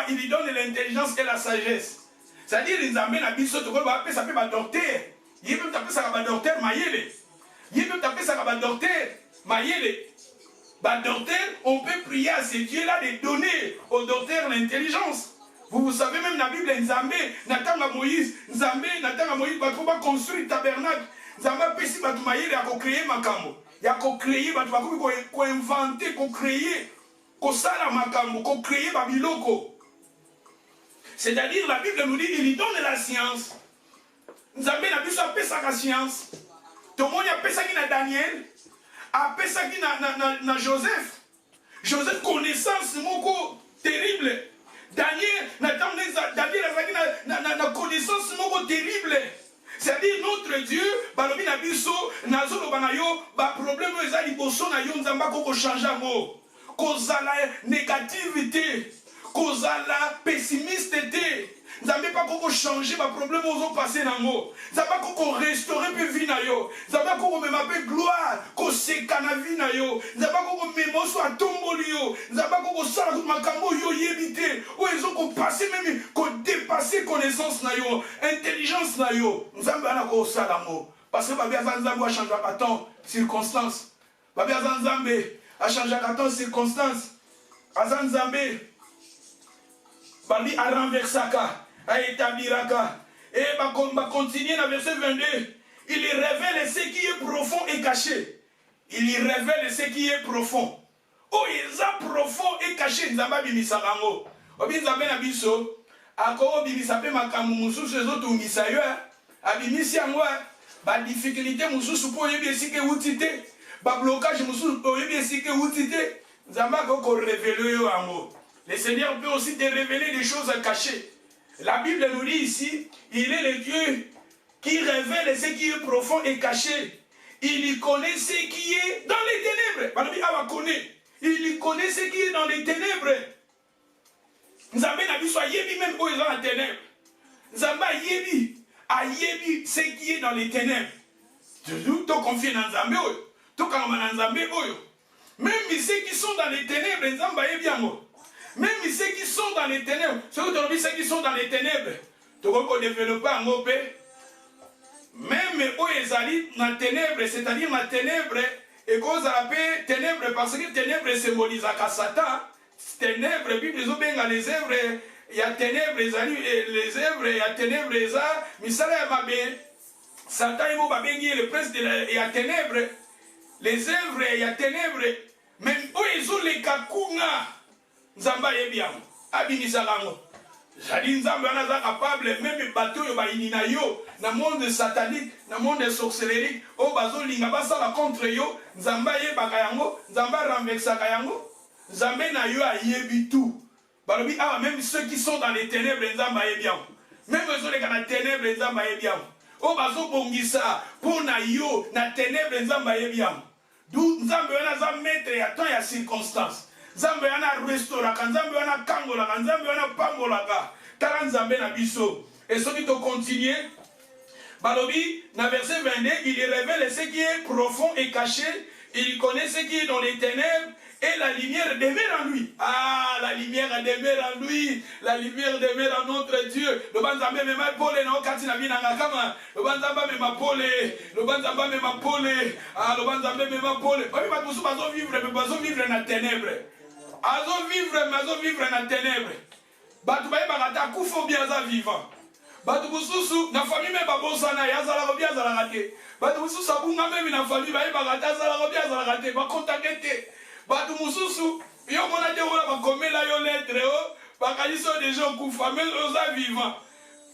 [SPEAKER 1] il lui donne l'intelligence et la sagesse. C'est-à-dire les amènent à biso to va appeler ça peut ba docteur. Il peut taper ça ba docteur mayele. Il peut taper ça ba docteur mayele. Ba docteur, on peut prier à ces dieux-là de donner au docteur l'intelligence. Vous savez même la Bible, Nzambe, Natanga Moïse, Nzambe, Natanga Moïse, va construire le tabernacle. Nzambe, Pessi, Batoumaïe, il a créé Makambo. Il a créé, il a inventé, il a créé, il a Makambo, il a créé Babiloko. C'est-à-dire, la Bible nous dit, il lui donne la science. Nzambe n'a plus appelé ça la science. Tout le monde a appelé ça qui na Daniel, a appelé ça qui na Joseph. Joseph, connaissance, moko terrible. Daniel n'a connaissance terrible. C'est-à-dire notre Dieu, balobi na biso, nazolo banayo, ba problème ezali boso na yo nzamba ko changer mo. Kozala négativité, kozala pessimiste. Nzambe pas ko changer ba problème ozo passer na mo. Nzamba ko restaurer pe vie na yo. Nzamba ko me mape gloire, ko seka na vie na yo. Nzamba ko memoso atomboli yo. Nzamba ko sala ko makambo yo yebité. O ezo ko passer même ko dépasser connaissance na yo, intelligence na yo. Nzamba na ko sala mo. Parce que ba bia Nzambe a changer ka ton circonstance. Ba bia Nzambe a changer ka ton circonstance. Azan Nzambe Bali a renversaka, a établiraka. Et va continuer dans verset 22. Il y révèle ce qui est profond et caché. Il y révèle ce qui est profond. Oh, il est profond et caché. Nzamba bimisarango. Obi nzambe na biso. Ako bimisape makamu mususu ezotungisa yo. Abimisi yango. Ba difficulté mususu po yebi esike utite. Ba blocage mususu po yebi esike utite. Nzamba ko révéler yo yango. Le Seigneur peut aussi te révéler des choses cachées. La Bible nous dit ici, il est le Dieu qui révèle ce qui est profond et caché. Il y connaît ce qui est dans les ténèbres. Il connaît ce qui est dans les ténèbres. Nzambe na biso ayebi même où ils sont dans les ténèbres. Nzambe ayebi ce qui est dans les ténèbres. Toujours confier dans Nzambe oyo. To kangama na Nzambe oyo. Même ceux qui sont dans les ténèbres, Nzambe ayebi yango. Même ceux qui sont dans les ténèbres, ceux qui sont dans les ténèbres, tu peux développer un mot. Même où ils allaient dans les ténèbres, c'est-à-dire dans les ténèbres, et qu'on appelle ténèbres, parce que ténèbres symbolise à Satan. Ténèbres, puis les œuvres, il y a ténèbres, les œuvres, il y a ténèbres, mais ça va bien. Satan, il le prince de la ténèbres, les œuvres, il y a ténèbres, même où ils ont les kakunga. Nzamba yebiam, abimisa lango. Jadi nzambe wana za capable même bateau yo ba inina yo na monde satanique na monde sorcellerie o bazo linga basala contre yo nzamba ye baka yango nzamba renversa yango nzambe na yo ayebi tout balobi ah même ceux qui sont dans les ténèbres nzamba ye bien même ceux qui sont dans les ténèbres nzamba ye bien o bazo bongisa pour na yo na ténèbres nzamba ye bien d'où nzambe wana za maître ya temps ya circonstance Nzambe wana restauraka, Nzambe wana kangolaka, Nzambe wana pambolaka. Tala Nzambe na biso. Et ce qui te continue, Balobi, dans verset 22, il révèle ce qui est profond et caché. Il connaît ce qui est dans les ténèbres. Et la lumière demeure en lui. Ah, la lumière demeure en lui. La lumière demeure en notre Dieu. Le banzambe me ma pole na okati na bina ngakama. Le banzamba me ma pole. Le banzamba me ma pole. Ah, le banzambe me ma pole. Obi ba tusu bazo vivre na ténèbres. Azo vivre na ténèbres. Batu baye bagata kufo bien za vivant. Batu bususu na famille me babosana ya zala bien zala raté. Batu bususu abunga même na famille baye bagata zala bien zala raté. Ba contacter. Batu mususu yo mona te wala bakomela yo lettre o bakaliso déjà kufa même oza vivant.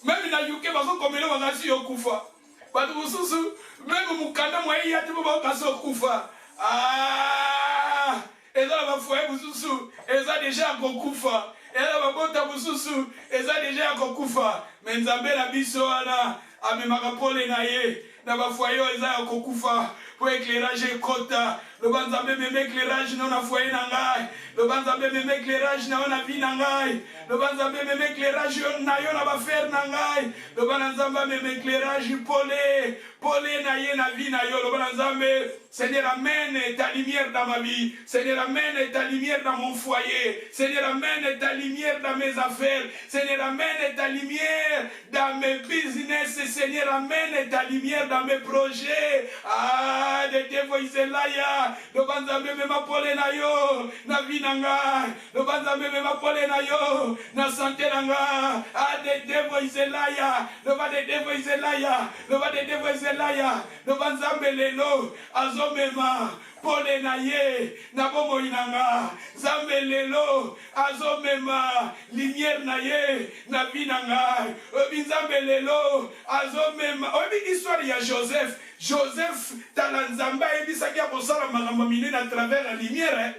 [SPEAKER 1] Même na yuke bazo komela bakasi yo kufa. Batu mususu même mukanda mwa ya te bakaso kufa. Ah, eza ba foye mususu eza déjà kokufa. Eza ba bota mususu eza déjà kokufa. Mais nzambe na biso wana amemaka pole na ye na ba foye eza kokufa pour éclairage kota. Le banzambe me éclairage na foyer na ngai. Le banzambe me éclairage na vie na ngai. Le banzambe me éclairage na yo na ba faire na ngai. Le banzambe me éclairage pole na ye na vie na yo. Le banzambe, Seigneur amène ta lumière dans ma vie. Seigneur amène ta lumière dans mon foyer. Seigneur amène ta lumière dans mes affaires. Seigneur amène ta lumière dans mes business. Seigneur amène ta lumière dans mes projets. Ah, de Devoiselaya. Le banzambe me ma pole na yo na vie na ngai. Le banzambe me ma pole na yo na santé na ngai. Ah, de Devoiselaya. Le ba de Devoiselaya. Le ba de Devoiselaya. Le banzambe lelo azomema pole na ye na bomo inanga. Zambe lelo azomema lumière na ye na vie na ngai. Obi zambe lelo azomema. Obi histoire ya Joseph. Joseph Talanzamba et Bisaki a posé la maramamine à travers la lumière,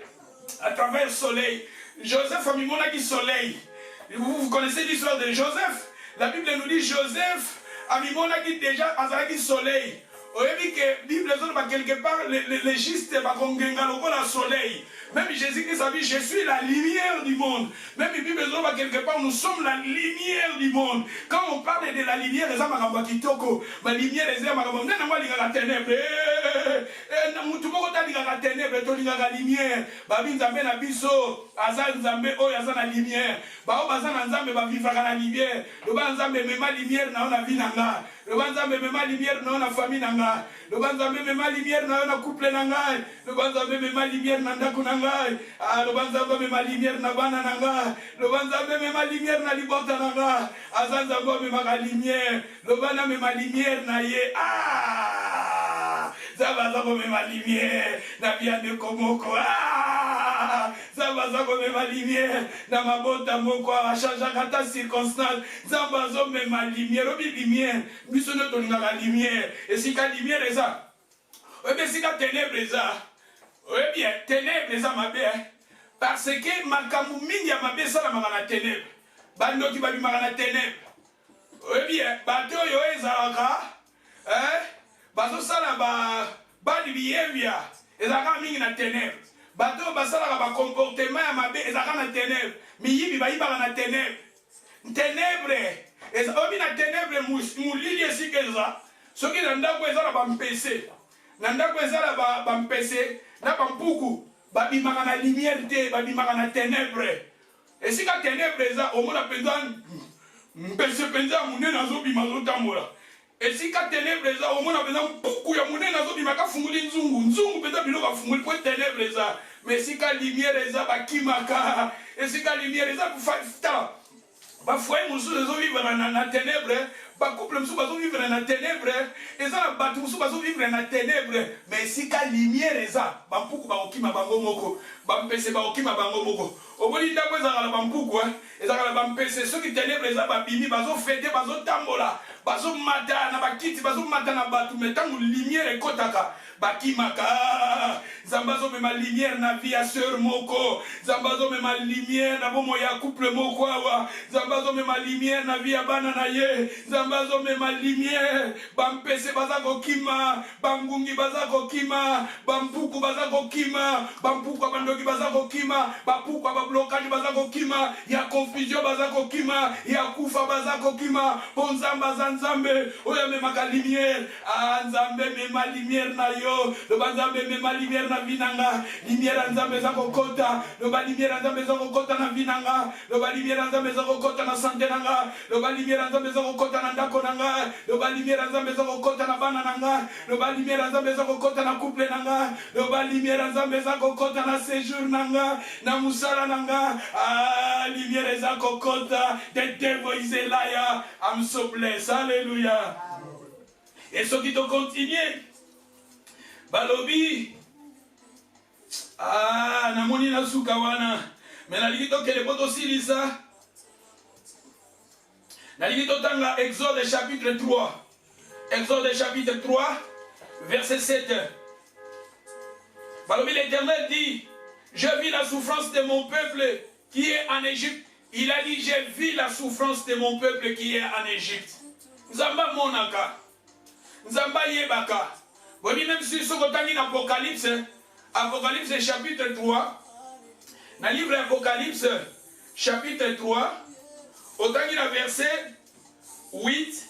[SPEAKER 1] à travers le soleil. Joseph a mis mon aki soleil. Vous connaissez l'histoire de Joseph? La Bible nous dit Joseph a mis mon aki déjà à la soleil. Vous avez que la Bible quelque part, les justes, le soleil. Même Jésus-Christ a dit, je suis la lumière du monde. Même la Bible quelque part, nous sommes la lumière du monde. Quand on parle de la lumière, les hommes ma lumière, les hommes la ténèbre. Tout le monde a la ténèbre, tout le monde a la lumière. Babin Zambé na biso, Azan Zambé, oh Yazan la lumière. Bao Bazan Zambé va vivre la lumière. Le Banzambé met ma lumière dans la vie nanga. Le Banzambé met ma lumière dans la famille nanga. Le Banzambé met ma lumière dans la couple nanga. Le Banzambé met ma lumière dans la kunanga. Ah, le Banzambé met ma lumière dans la bana nanga. Le Banzambé met ma lumière dans la libota nanga. Azan Zambé met ma lumière. Le Bana met ma lumière na ye. Ah, Zabazako met ma lumière. Na viande komoko. Ah, Zabazako met ma lumière. Na ma bota moko. A changeant ta circonstance. Zabazako met ma lumière. Obi lumière. Biso ne donne la lumière. Et si la lumière est ça. Oui, mais si la ténèbre est ça. Oui, bien, ténèbre est ça, ma belle. Parce que ma kamoumin ya ma belle, ça la ténèbre. Bando qui va lui marrer la ténèbre. Oui, bien, bateau yo est ça. Hein? Bateau ça là, bad behavior. Et ça va mis la ténèbre. Bateau ça là, comportement ya ma belle, et ça va la ténèbre. Mais il va y avoir la ténèbre. Ténèbre. Et ça va la ténèbre, moulili si que ça. Ce qui est dans le ba mpese. Nanda ko ezala ba mpese na ba mpuku ba bimaka na lumière te ba bimaka na ténèbre. Et si ka ténèbre eza au mona penza mpese penza munene azobima zotambola. Et si ka ténèbre eza au mona penza mpuku ya munene azobima ka funguli nzungu penza biloko funguli po ténèbre eza. Mais si ka lumière eza ba kimaka. Et si ka lumière eza fa ba foyer musu ezo vivre na ténèbre. Ba couple musu bazo vivre na ténèbre. Et ça ba musu bazo vivre na ténèbre. Mais si ka lumière eza ba mpuku ba okima bango moko. Ba mpese ba okima bango moko. Oboli ndako eza la ba mpuku et ça ozaka na bampese soki ténèbre eza babimi bazofete bazotambola bazomata na bakiti bazomata na bato me ntango lumière ekotaka bakimaka. Nzambe azomema lumière na vie ya sœur moko, Nzambe azomema lumière na bomo ya couple moko awa, Nzambe azomema lumière na vie ya bana na ye, Nzambe azomema lumière bampese baza kokima, bangungi baza kokima, bampuku baza kokima, bampuku bandoki baza kokima, bapuku bablokage baza kokima, ya confusion baza kokima, ya kufa baza kokima. Po Nzambe aza Nzambe oyo amemaka lumière. Nzambe mema lumière na yo, loba Nzambe mema lumière na vinanga, lumière ya Nzambe eza kokota, loba lumière ya Nzambe eza kokota na vinanga, loba lumière ya Nzambe eza kokota na santé nanga, loba lumière ya Nzambe eza kokota na ndako nanga, loba lumière ya Nzambe eza kokota na bana nanga, loba lumière ya Nzambe eza kokota na couple nanga, loba lumière ya Nzambe eza kokota na séjour nanga, na musala nanga. Lumière eza kokota, the devil is a liar. I'm so blessed. Alléluia. Et ceux qui te continuent, balobi, namoni na suka wana, mais nalingi tokele poto silisa, nalingi totanga Exode chapitre 3, Exode chapitre 3, verset 7. Balobi, l'Éternel dit, je vis la souffrance de mon peuple qui est en Égypte. Il a dit, j'ai vu la souffrance de mon peuple qui est en Égypte. Nzamba monaka, Nzamba yebaka. Bon, même si ce qu'on Apocalypse, Apocalypse chapitre 3, dans le livre Apocalypse chapitre 3, autant qu'il a verset 8,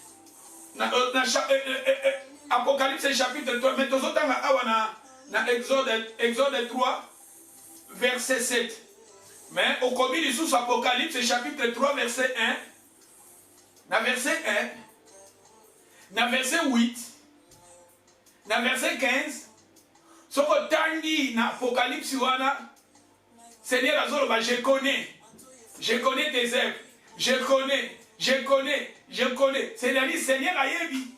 [SPEAKER 1] Apocalypse chapitre 3, mais tout autant dans Exode 3, verset 7. Mais au commis sous Apocalypse chapitre 3 verset 1, dans verset 1, dans verset 8, dans verset 15, ce que tangi dans Apocalypse Seigneur Azoloba, je connais tes œuvres, je connais. C'est-à-dire Seigneur Ayebi.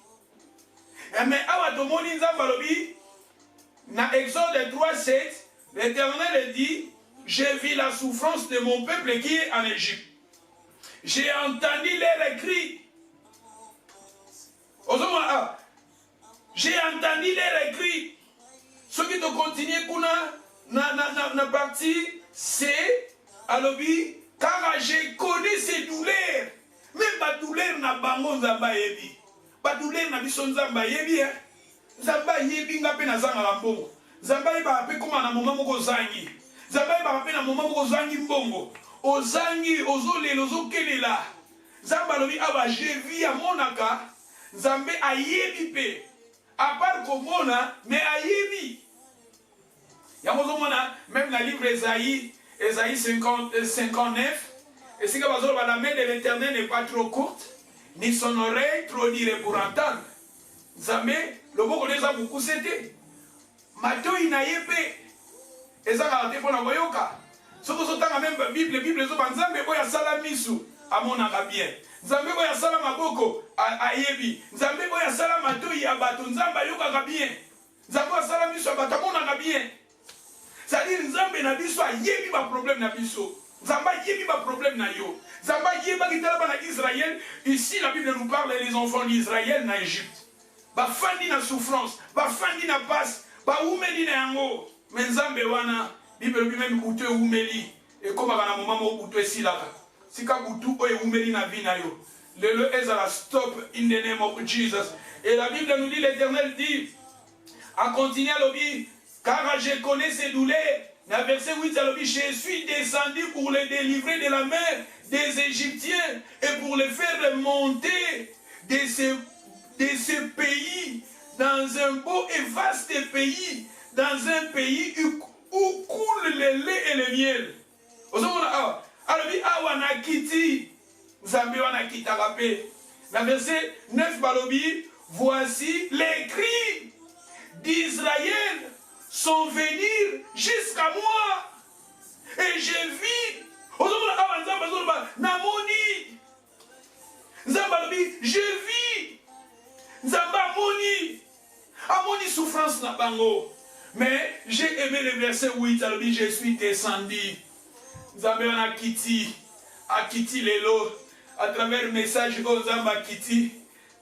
[SPEAKER 1] Mais awa tomoni Nzambalobi, dans Exode 3 7, l'Éternel dit, j'ai vu la souffrance de mon peuple qui est en Égypte. J'ai entendu leurs cris. J'ai entendu leurs cris. Ce qui te continue, na partie, c'est, alobi, car je connais ces douleurs. Même ma douleur na bango Nzamba yebi. Ma douleur na biso Nzamba yebi. Nzamba yebi ngape na zanga lambongo. Nzamba yebi ape kuma na moma moko zangi. Nzamba yebi ape na moma moko zangi mbongo. Ozangi, ozolele, ozokelela. Nzamba lobi aba jevi ya monaka. Nzambe ayebi pe. À part komona, mais ayebi. Yamozomona, même dans le livre Esaïe 59, et si la main de l'Éternel n'est pas trop courte, ni son oreille trop dire pour entendre. Nzambe, le mot qu'on les a beaucoup c'était. Mato inayepe. Ezaka te pona boyoka. Soko sotanga même Bible zo banzambe boya sala misu amonaka bien. Nzambe boya sala maboko ayebi. Nzambe boya sala mato ya bato nzamba yoka bien. Nzambe sala misu abato amonaka bien. C'est-à-dire Nzambe na biso ayebi ba problème na biso. Nzamba yebi ba problème na yo. Nzamba yeba kitala na Israël. Ici la Bible nous parle des enfants d'Israël na Égypte. Ba fandi na souffrance, ba fandi na passe, ba umeli na yango. Mais Nzambe wana Bible lui-même butu umeli et comme na moment mo butu esilaka. Sika butu o umeli na vie na yo. Le ezala stop in the name of Jesus. Et la Bible nous dit, l'Éternel dit à continuer à l'obéir, car je connais ces douleurs. Dans verset 8, je suis descendu pour les délivrer de la main des Égyptiens et pour les faire monter de ce pays dans un beau et vaste pays, dans un pays où coule le lait et le miel. Alors, dans verset 9, voici les cris d'Israël sont venus jusqu'à moi. Et j'ai vu. Je vis. Nzamba moni. Amoni souffrance na bango. Mais j'ai aimé le verset 8. Je suis descendu. Nzambe wana kiti. akiti lelo à travers le message que Nzambe akiti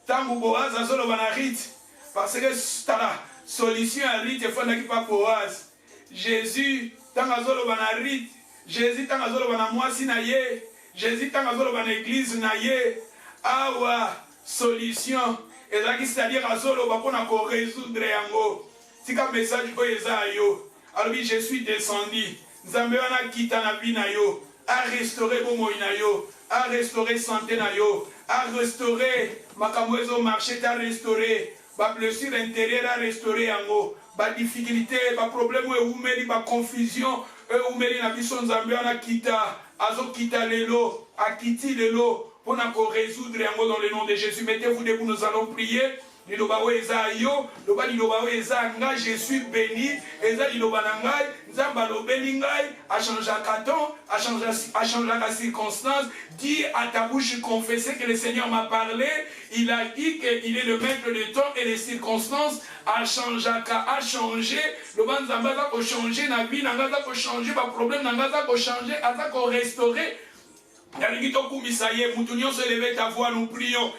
[SPEAKER 1] tangu Boaz azolo bana rite parce que tala solution à rite fondaki pas Boaz Jésus tangu azolo bana rite Jésus tangu azolo bana mwasi na ye Jésus tangu azolo bana église na ye awa solution ezaki c'est-à-dire azolo bapona ko résoudre yango tika message ko eza yo alors je suis descendu Nzambe wana kita na bina yo à restaurer bomoi na yo à restaurer santé na yo à restaurer makambo ezo marché à restaurer ba blessure intérieure à restaurer yango ba difficulté ba problème e umeli ba confusion e umeli na biso Nzambe wana kita azo kita lelo akiti lelo pour nous résoudre yango dans le nom de Jésus. Mettez-vous debout, nous allons prier. Je suis béni. A changé à temps, a changé la circonstance. Dis à ta bouche, confesser que le Seigneur m'a parlé. Il a dit qu'il est le maître du temps et les circonstances. A changé, a changé. Le ban zamba a changé, la vie n'a pas changé, le problème n'a pas changé, a restauré. Nous prions.